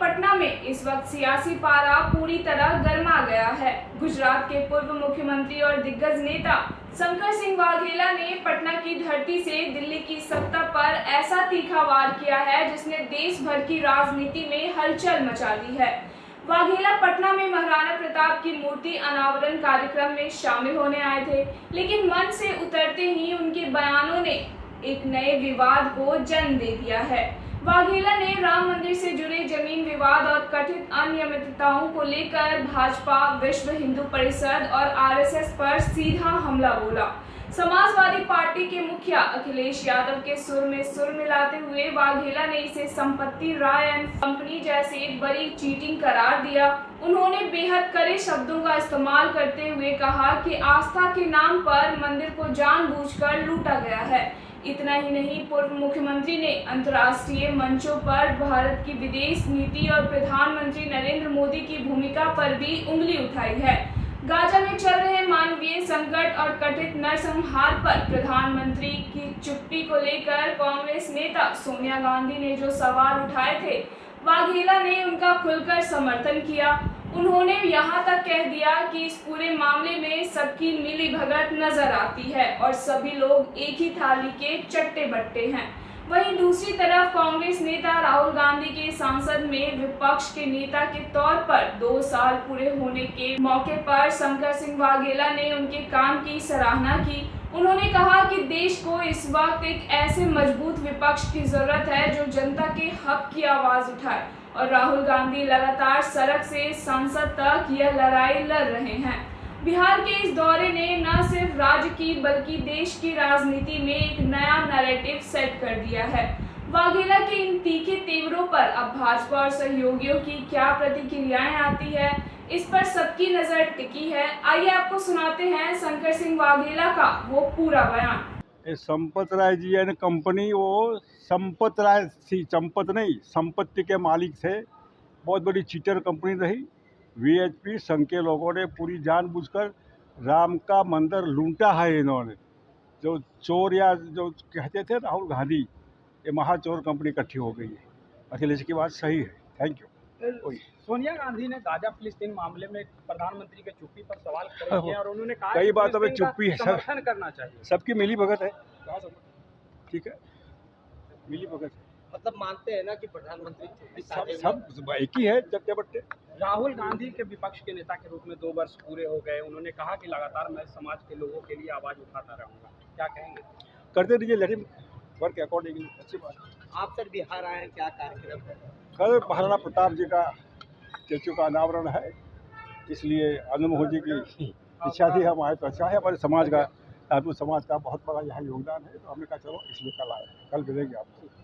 पटना में इस वक्त सियासी पारा पूरी तरह गर्मा गया है। गुजरात के पूर्व मुख्यमंत्री और दिग्गज नेता शंकर सिंह वाघेला ने पटना की धरती से दिल्ली की सत्ता पर ऐसा तीखा वार किया है जिसने देश भर की राजनीति में हलचल मचा दी है। वाघेला पटना में महाराणा प्रताप की मूर्ति अनावरण कार्यक्रम में शामिल होने आए थे, लेकिन मंच से उतरते ही उनके बयानों ने एक नए विवाद को जन्म दे दिया है। वाघेला ने राम मंदिर से जुड़े जमीन विवाद और कथित अनियमितताओं को लेकर भाजपा, विश्व हिंदू परिषद और आरएसएस पर सीधा हमला बोला। समाजवादी पार्टी के मुखिया अखिलेश यादव के सुर में सुर मिलाते हुए वाघेला ने इसे संपत्ति राय एंड कंपनी जैसे एक बड़ी चीटिंग करार दिया। उन्होंने बेहद कड़े शब्दों का इस्तेमाल करते हुए कहा कि आस्था के नाम पर मंदिर को जानबूझकर लूटा गया है। इतना ही नहीं, पूर्व मुख्यमंत्री ने अंतर्राष्ट्रीय मंचों पर भारत की विदेश नीति और प्रधानमंत्री नरेंद्र मोदी की भूमिका पर भी उंगली उठाई है। गाजा में चल रहे मानवीय संकट और कथित नरसंहार पर प्रधानमंत्री की चुप्पी को लेकर कांग्रेस नेता सोनिया गांधी ने जो सवाल उठाए थे, वाघेला ने उनका खुलकर समर्थन किया। उन्होंने यहाँ तक कह दिया कि इस पूरे मामले में सबकी मिलीभगत नजर आती है और सभी लोग एक ही थाली के चट्टे बट्टे हैं। वहीं दूसरी तरफ कांग्रेस नेता राहुल गांधी के संसद में विपक्ष के नेता के तौर पर 2 साल पूरे होने के मौके पर शंकर सिंह वाघेला ने उनके काम की सराहना की। उन्होंने कहा कि देश को इस वक्त एक ऐसे मजबूत विपक्ष की जरूरत है जो जनता के हक की आवाज उठाए, और राहुल गांधी लगातार सड़क से संसद तक यह लड़ाई लड़ रहे हैं। बिहार के इस दौरे ने न सिर्फ राज्य की बल्कि देश की राजनीति में एक नया नैरेटिव सेट कर दिया है। वाघेला के इन तीखे तेवरों पर अब भाजपा और सहयोगियों की क्या प्रतिक्रियाएं आती है, इस पर सबकी नजर टिकी है। आइए आपको सुनाते हैं शंकर सिंह वाघेला का वो पूरा बयान। संपत राय जी एंड कंपनी, वो संपत राय थी, संपत नहीं, संपत्ति के मालिक थे। बहुत बड़ी चीटर कंपनी रही। वीएचपी संघ के लोगों ने पूरी जानबूझकर राम का मंदिर लूटा है। इन्होंने जो चोर, या जो कहते थे राहुल गांधी, ये महाचोर कंपनी इकट्ठी हो गई है। अखिलेश की बात सही है। Thank you. सोनिया गांधी ने गाजा फिलिस्तीन मामले में प्रधानमंत्री के चुप्पी पर सवाल खड़े किए और उन्होंने कहा कई बातों में चुप्पी है, समर्थन करना चाहिए। सबकी मिली भगत है। ठीक है, मिली भगत है। मतलब मानते हैं ना कि प्रधानमंत्री सब एक ही है, चट्टे बट्टे। राहुल गांधी के विपक्ष के नेता के रूप में 2 वर्ष पूरे हो गए। उन्होंने कहा कि लगातार मैं समाज के लोगों के लिए आवाज उठाता रहूंगा। क्या कहेंगे? करते रहिए, लेट हिम वर्क अकॉर्डिंगली। अच्छी बात। आप सर बिहार आए हैं, क्या कार्यक्रम है? कल महाराणा प्रताप जी का स्टेचू का अनावरण है, इसलिए अनमोल जी की इच्छा थी, हम आए तो अच्छा है। हमारे समाज का, राजपूत समाज का बहुत बड़ा यहाँ योगदान है, तो हमने कहा चलो इसलिए कल आए, कल मिलेंगे आपको।